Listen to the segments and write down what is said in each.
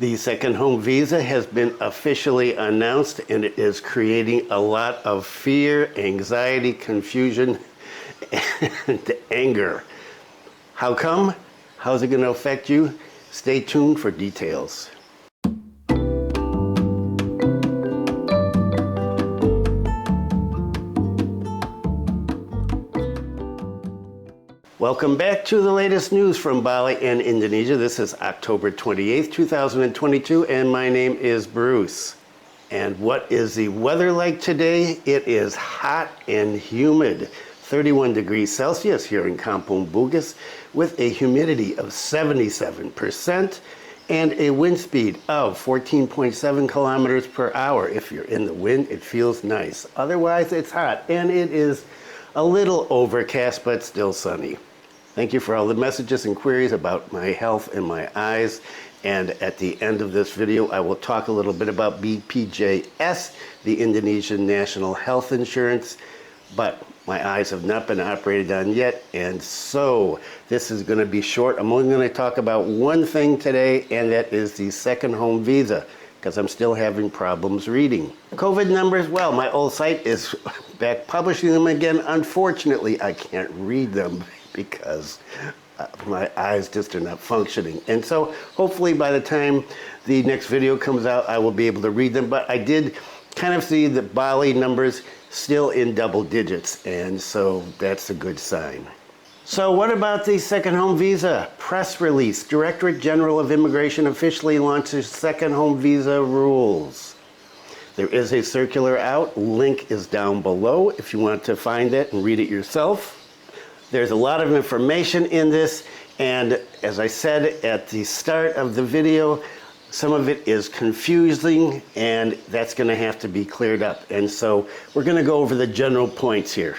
The second home visa has been officially announced, and it is creating a lot of fear, anxiety, confusion, and anger. How come? How's it going to affect you? Stay tuned for details. Welcome back to the latest news from Bali and Indonesia. This is October 28th, 2022, and my name is Bruce. And what is the weather like today? It is hot and humid, 31 degrees Celsius here in Kampung Bugis, with a humidity of 77% and a wind speed of 14.7 kilometers per hour. If you're in the wind, it feels nice. Otherwise, it's hot, and it is a little overcast, but still sunny. Thank you for all the messages and queries about my health and my eyes. And at the end of this video, I will talk a little bit about BPJS, the Indonesian National Health Insurance. But my eyes have not been operated on yet, and so this is going to be short. I'm only going to talk about one thing today, and that is the second home visa, because I'm still having problems reading. COVID numbers, well, my old site is back publishing them again. Unfortunately, I can't read them because my eyes just are not functioning. And so hopefully by the time the next video comes out, I will be able to read them. But I did kind of see the Bali numbers still in double digits, and so that's a good sign. So what about the second home visa? Press release. Directorate General of Immigration officially launches second home visa rules. There is a circular out. Link is down below if you want to find it and read it yourself. There's a lot of information in this, and as I said at the start of the video, some of it is confusing, and that's going to have to be cleared up. And so we're going to go over the general points here.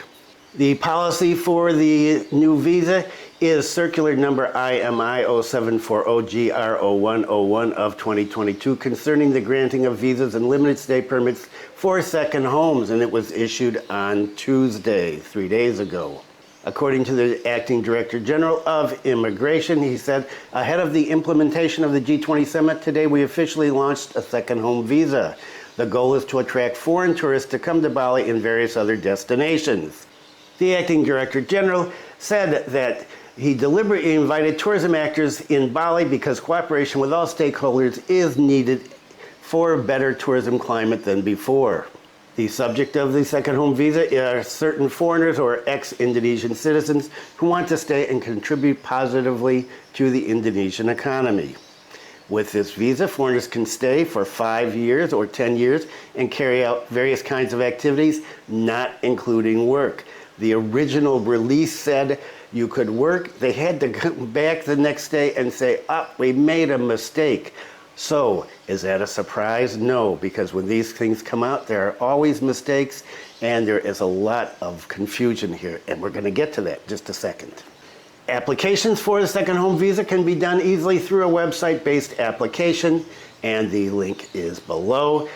The policy for the new visa is circular number IMI 0740GR0101 of 2022 concerning the granting of visas and limited stay permits for second homes, and it was issued on Tuesday, 3 days ago. According to the Acting Director General of Immigration, he said, ahead of the implementation of the G20 summit today, we officially launched a second home visa. The goal is to attract foreign tourists to come to Bali and various other destinations. The Acting Director General said that he deliberately invited tourism actors in Bali because cooperation with all stakeholders is needed for a better tourism climate than before. The subject of the second home visa are certain foreigners or ex-Indonesian citizens who want to stay and contribute positively to the Indonesian economy. With this visa, foreigners can stay for 5 years or 10 years and carry out various kinds of activities, not including work. The original release said you could work. They had to come back the next day and say, we made a mistake. So, is that a surprise? No, because when these things come out, there are always mistakes, and there is a lot of confusion here, and we're going to get to that in just a second. Applications for the second home visa can be done easily through a website-based application, and the link is below.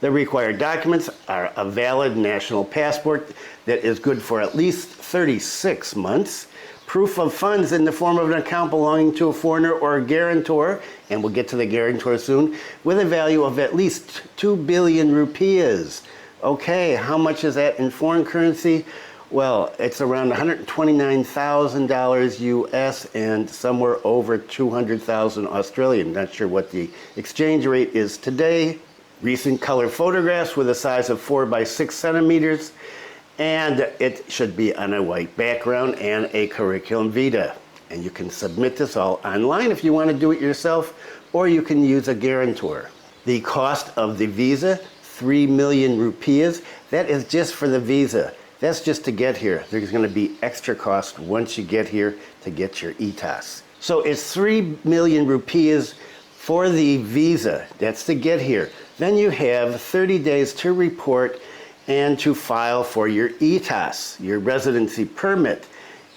The required documents are a valid national passport that is good for at least 36 months, proof of funds in the form of an account belonging to a foreigner or a guarantor, and we'll get to the guarantor soon, with a value of at least 2 billion rupiahs. Okay, how much is that in foreign currency? Well, it's around $129,000 US and somewhere over 200,000 Australian. Not sure what the exchange rate is today. Recent color photographs with a size of 4 by 6 centimeters. And it should be on a white background and a curriculum vitae. And you can submit this all online if you want to do it yourself, or you can use a guarantor. The cost of the visa, 3 million rupiahs. That is just for the visa. That's just to get here. There's going to be extra cost once you get here to get your ETAS. So it's 3 million rupiahs for the visa. That's to get here. Then you have 30 days to report and to file for your ETAS, your residency permit.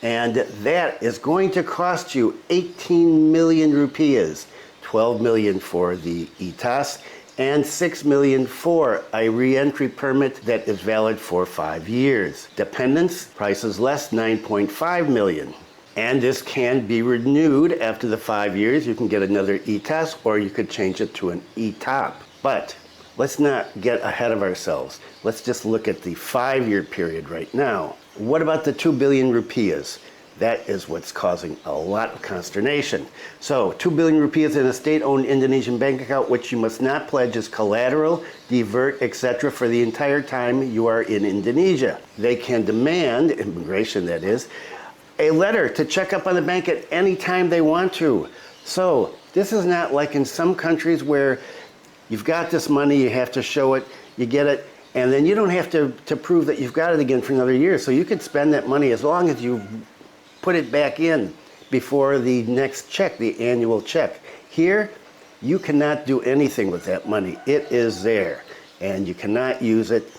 And that is going to cost you 18 million rupiahs, 12 million for the ETAS, and 6 million for a re-entry permit that is valid for 5 years. Dependents, price is less, 9.5 million. And this can be renewed after the 5 years. You can get another ETAS, or you could change it to an ETOP. But let's not get ahead of ourselves. Let's just look at the 5-year period right now. What about the 2 billion rupiahs? That is what's causing a lot of consternation. So 2 billion rupiahs in a state-owned Indonesian bank account, which you must not pledge as collateral, divert, etc. for the entire time you are in Indonesia. They can demand, immigration that is, a letter to check up on the bank at any time they want to. So this is not like in some countries where you've got this money, you have to show it, you get it, and then you don't have to prove that you've got it again for another year. So you could spend that money as long as you put it back in before the next check, the annual check. Here, you cannot do anything with that money. It is there, and you cannot use it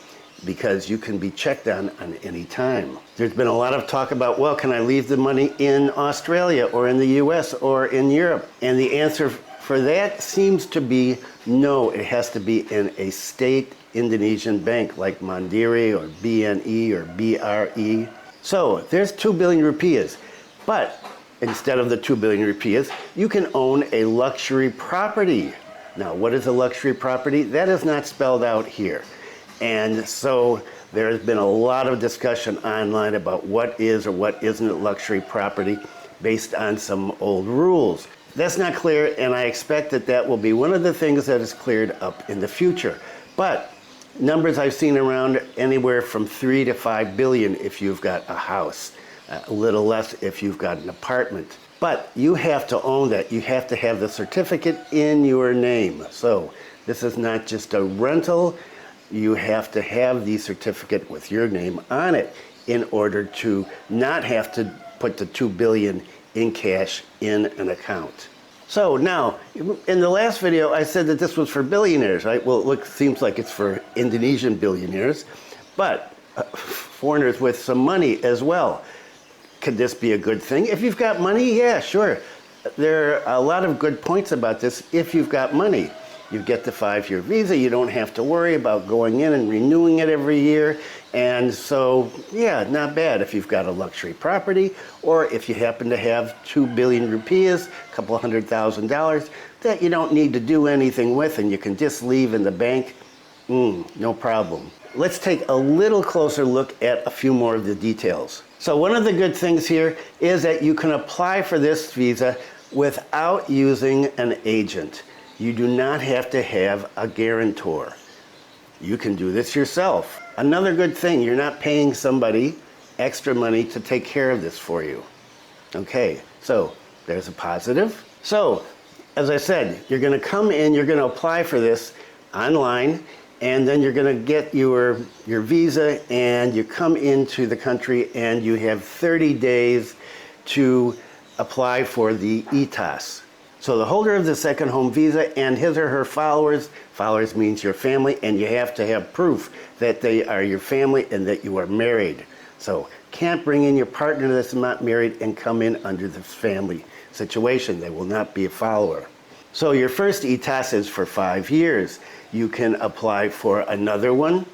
because you can be checked on any time. There's been a lot of talk about, well, can I leave the money in Australia or in the US or in Europe? And the answer for that seems to be no, it has to be in a state Indonesian bank like Mandiri or BNE or BRE. So there's 2 billion rupiahs, but instead of the 2 billion rupiahs, you can own a luxury property. Now, what is a luxury property? That is not spelled out here. And so there's been a lot of discussion online about what is or what isn't a luxury property based on some old rules. That's not clear, and I expect that that will be one of the things that is cleared up in the future. But numbers I've seen around anywhere from 3 to 5 billion if you've got a house, a little less if you've got an apartment. But you have to own that. You have to have the certificate in your name. So this is not just a rental. You have to have the certificate with your name on it in order to not have to put the 2 billion in cash in an account. So now, in the last video, I said that this was for billionaires, right? Well, it seems like it's for Indonesian billionaires, but foreigners with some money as well. Could this be a good thing? If you've got money, yeah, sure. There are a lot of good points about this if you've got money. You get the 5-year visa, you don't have to worry about going in and renewing it every year. And so, yeah, not bad if you've got a luxury property, or if you happen to have 2 billion rupiahs, a couple $100,000, that you don't need to do anything with and you can just leave in the bank, no problem. Let's take a little closer look at a few more of the details. So one of the good things here is that you can apply for this visa without using an agent. You do not have to have a guarantor. You can do this yourself. Another good thing, you're not paying somebody extra money to take care of this for you. Okay, so there's a positive. So, as I said, you're gonna come in, you're gonna apply for this online, and then you're gonna get your visa, and you come into the country, and you have 30 days to apply for the ETAS. So the holder of the second home visa and his or her followers means your family, and you have to have proof that they are your family and that you are married. So can't bring in your partner that's not married and come in under this family situation. They will not be a follower. So your first ETAS is for 5 years. You can apply for another one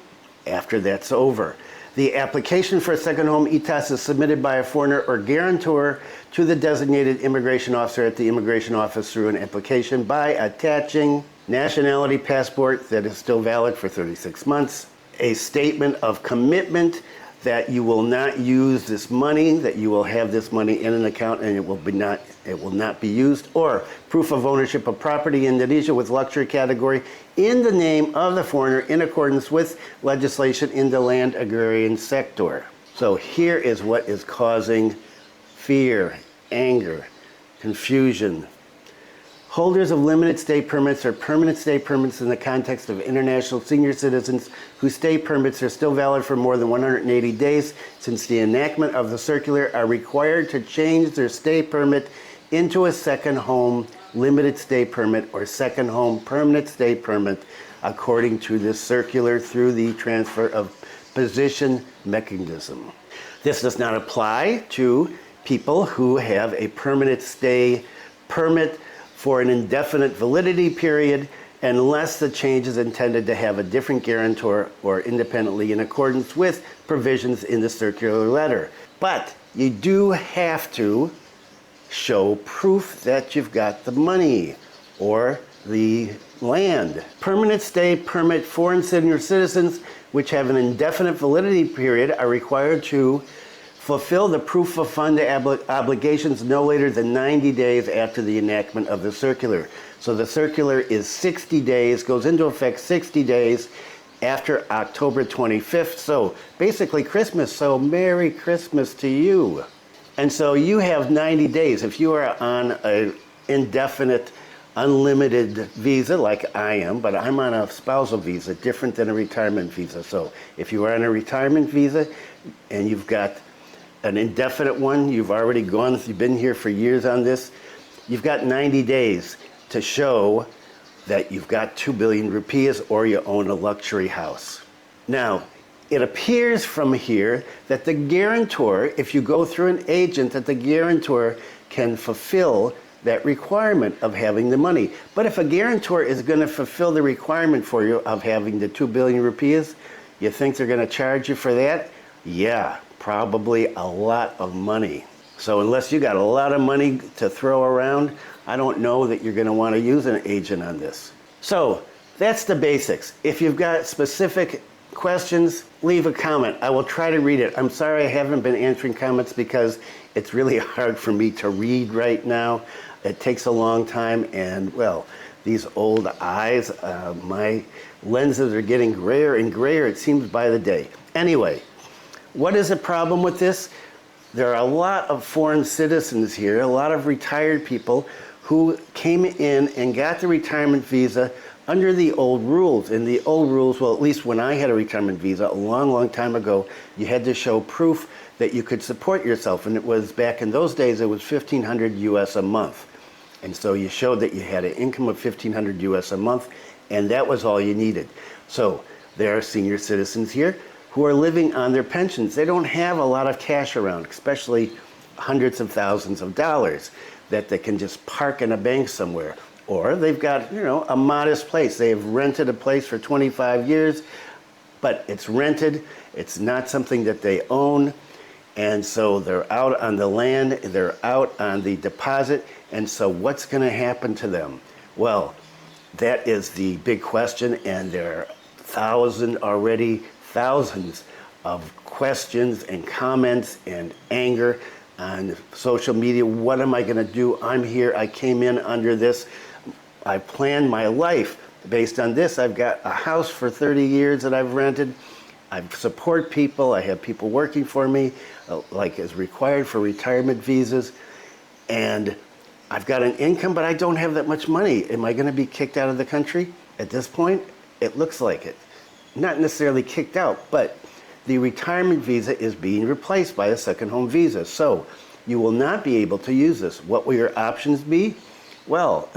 after that's over. The application for a second home ETAS is submitted by a foreigner or guarantor to the designated immigration officer at the immigration office through an application by attaching nationality passport that is still valid for 36 months, a statement of commitment that you will not use this money, that you will have this money in an account and it will not be used, or proof of ownership of property in Indonesia with luxury category in the name of the foreigner in accordance with legislation in the land agrarian sector. So here is what is causing fear, anger, confusion. Holders of limited stay permits or permanent stay permits in the context of international senior citizens whose stay permits are still valid for more than 180 days since the enactment of the circular are required to change their stay permit into a second home limited stay permit or second home permanent stay permit according to this circular through the transfer of position mechanism. This does not apply to people who have a permanent stay permit for an indefinite validity period unless the change is intended to have a different guarantor or independently in accordance with provisions in the circular letter. But you do have to show proof that you've got the money or the land. Permanent stay permit foreign senior citizens which have an indefinite validity period are required to fulfill the proof of fund obligations no later than 90 days after the enactment of the circular. So the circular is 60 days, goes into effect 60 days after October 25th. So basically Christmas. So Merry Christmas to you. And so you have 90 days. If you are on an indefinite, unlimited visa like I am, but I'm on a spousal visa, different than a retirement visa. So if you are on a retirement visa and you've got an indefinite one, you've already gone, you've been here for years on this, you've got 90 days to show that you've got 2 billion rupiahs or you own a luxury house. Now, it appears from here that the guarantor, if you go through an agent, that the guarantor can fulfill that requirement of having the money. But if a guarantor is going to fulfill the requirement for you of having the 2 billion rupiahs, you think they're going to charge you for that? Yeah, probably a lot of money. So unless you got a lot of money to throw around, I don't know that you're going to want to use an agent on this. So that's the basics. If you've got specific questions, leave a comment. I will try to read it. I'm sorry I haven't been answering comments because it's really hard for me to read right now. It takes a long time, and well, these old eyes, my lenses are getting grayer and grayer, it seems, by the day. Anyway, what is the problem with this? There are a lot of foreign citizens here, a lot of retired people who came in and got the retirement visa under the old rules. And the old rules, well, at least when I had a retirement visa a long, long time ago, you had to show proof that you could support yourself. And it was, back in those days, it was 1,500 US a month. And so you showed that you had an income of 1,500 US a month, and that was all you needed. So there are senior citizens here who are living on their pensions. They don't have a lot of cash around, especially hundreds of thousands of dollars that they can just park in a bank somewhere. Or they've got, a modest place. They've rented a place for 25 years, but it's rented. It's not something that they own. And so they're out on the land, they're out on the deposit. And so what's going to happen to them? Well, that is the big question. And there are thousands of questions and comments and anger on social media. What am I going to do? I'm here. I came in under this. I planned my life based on this. I've got a house for 30 years that I've rented. I support people. I have people working for me, like is required for retirement visas. And I've got an income, but I don't have that much money. Am I going to be kicked out of the country? At this point, it looks like it. Not necessarily kicked out, but the retirement visa is being replaced by a second home visa. So you will not be able to use this. What will your options be? Well,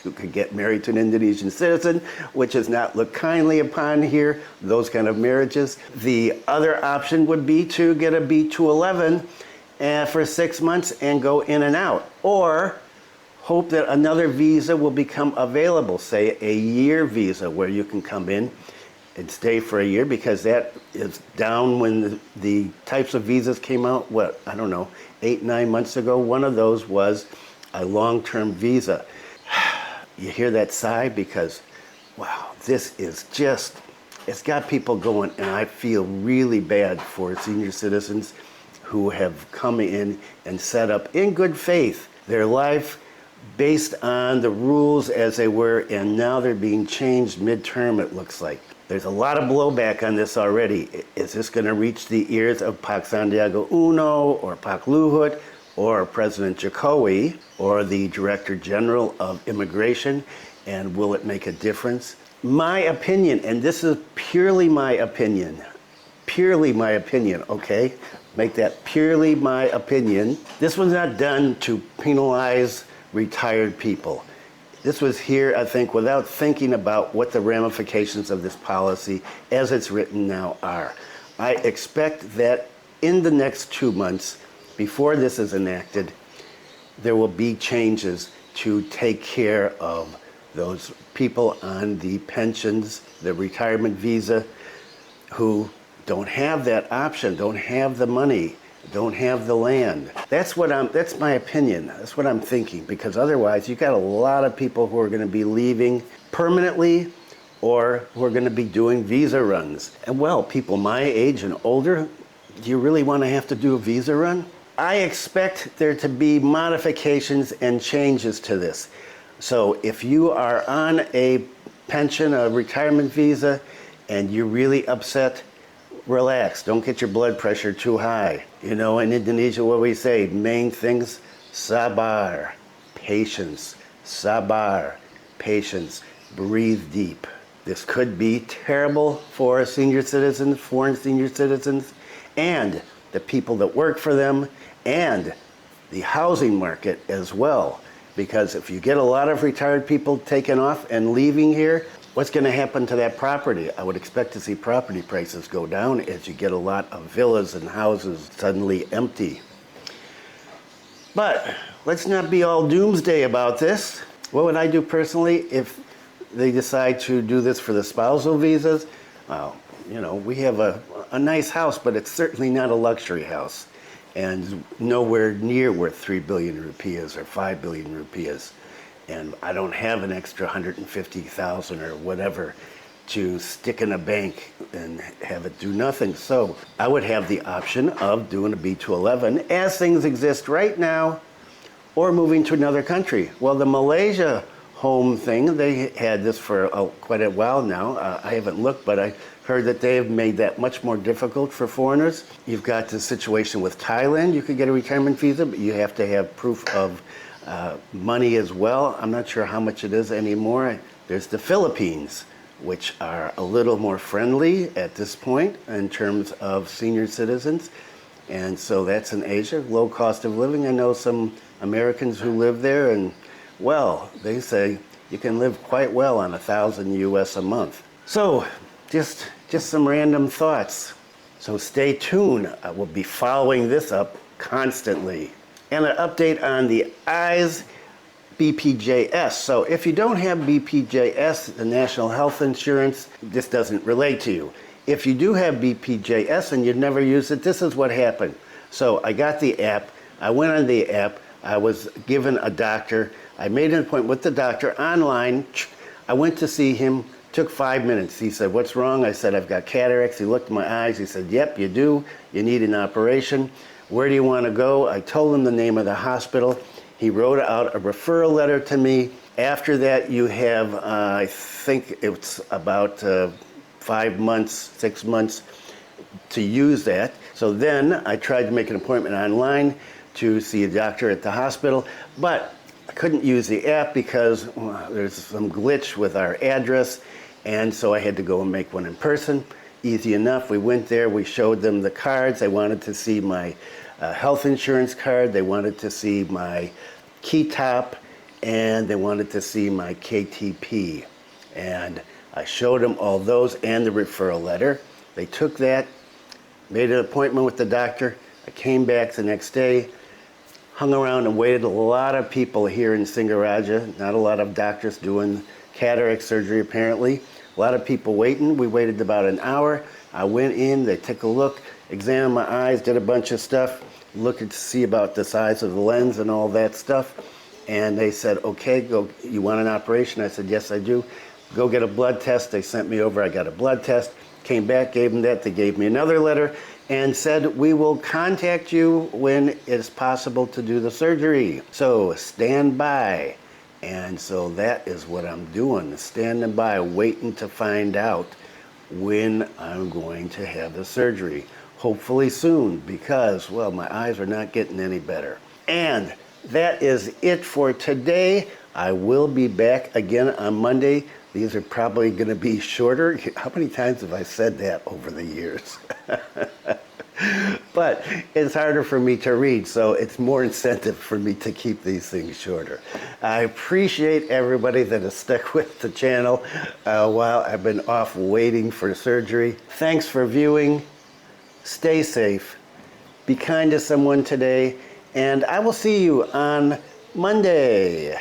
you could get married to an Indonesian citizen, which is not looked kindly upon here, those kind of marriages. The other option would be to get a B211 for 6 months and go in and out. Or hope that another visa will become available, say a year visa, where you can come in and stay for a year, because that is down when the types of visas came out, 8-9 months ago. One of those was a long-term visa. You hear that sigh? Because, wow, this is just, it's got people going, and I feel really bad for senior citizens who have come in and set up in good faith their life based on the rules as they were, and now they're being changed midterm, it looks like. There's a lot of blowback on this already. Is this going to reach the ears of Pak Sandiaga Uno or Pak Luhut or President Jokowi or the Director General of Immigration? And will it make a difference? My opinion, and this is purely my opinion, okay? Make that purely my opinion. This was not done to penalize retired people. This was here, I think, without thinking about what the ramifications of this policy as it's written now are. I expect that in the next 2 months, before this is enacted, there will be changes to take care of those people on the pensions, the retirement visa, who don't have that option, don't have the money. don't have the land. That's my opinion. That's what I'm thinking, because otherwise you got a lot of people who are going to be leaving permanently or who are going to be doing visa runs. And well, people my age and older, do you really want to have to do a visa run? I expect there to be modifications and changes to this. So if you are on a pension, a retirement visa, and you're really upset, relax. Don't get your blood pressure too high. You know, in Indonesia, what we say, main things, sabar, patience. Sabar, patience. Breathe deep. This could be terrible for senior citizens, foreign senior citizens, and the people that work for them, and the housing market as well. Because if you get a lot of retired people taking off and leaving here, what's going to happen to that property? I would expect to see property prices go down as you get a lot of villas and houses suddenly empty. But let's not be all doomsday about this. What would I do personally if they decide to do this for the spousal visas? Well, you know, we have a nice house, but it's certainly not a luxury house, and nowhere near worth 3 billion rupiahs or 5 billion rupiahs. And I don't have an extra 150,000 or whatever to stick in a bank and have it do nothing. So I would have the option of doing a B211 as things exist right now, or moving to another country. Well, the Malaysia home thing, they had this for quite a while now. I haven't looked, but I heard that they have made that much more difficult for foreigners. You've got the situation with Thailand. You could get a retirement visa, but you have to have proof of money as well. I'm not sure how much it is anymore. There's the Philippines, which are a little more friendly at this point in terms of senior citizens. And so that's in Asia, low cost of living. I know some Americans who live there, and well, they say you can live quite well on 1,000 US a month. So just some random thoughts. So stay tuned. I will be following this up constantly. And an update on the eyes BPJS. So if you don't have BPJS, the National Health Insurance, this doesn't relate to you. If you do have BPJS and you've never used it, this is what happened. So I got the app. I went on the app. I was given a doctor. I made an appointment with the doctor online. I went to see him. Took 5 minutes. He said, "What's wrong?" I said, "I've got cataracts." He looked at my eyes. He said, "Yep, you do. You need an operation. Where do you want to go?" I told him the name of the hospital. He wrote out a referral letter to me. After that, you have, I think it's about 5 months, 6 months to use that. So then I tried to make an appointment online to see a doctor at the hospital, but I couldn't use the app because there's some glitch with our address, and so I had to go and make one in person. Easy enough. We went there. We showed them the cards. They wanted to see my health insurance card. They wanted to see my key top, and they wanted to see my KTP. And I showed them all those and the referral letter. They took that, made an appointment with the doctor. I came back the next day, hung around and waited. A lot of people here in Singaraja, not a lot of doctors doing cataract surgery apparently. A lot of people waiting. We waited about an hour. I went in, they took a look, examined my eyes, did a bunch of stuff, looked to see about the size of the lens and all that stuff. And they said, "Okay, go, you want an operation?" I said, "Yes, I do." "Go get a blood test." They sent me over, I got a blood test, came back, gave them that. They gave me another letter and said, "We will contact you when it's possible to do the surgery. So stand by." And so that is what I'm doing, standing by, waiting to find out when I'm going to have the surgery. Hopefully soon, because, well, my eyes are not getting any better. And that is it for today. I will be back again on Monday. These are probably going to be shorter. How many times have I said that over the years? But it's harder for me to read, so it's more incentive for me to keep these things shorter. I appreciate everybody that has stuck with the channel while I've been off waiting for surgery. Thanks for viewing. Stay safe. Be kind to someone today, and I will see you on Monday.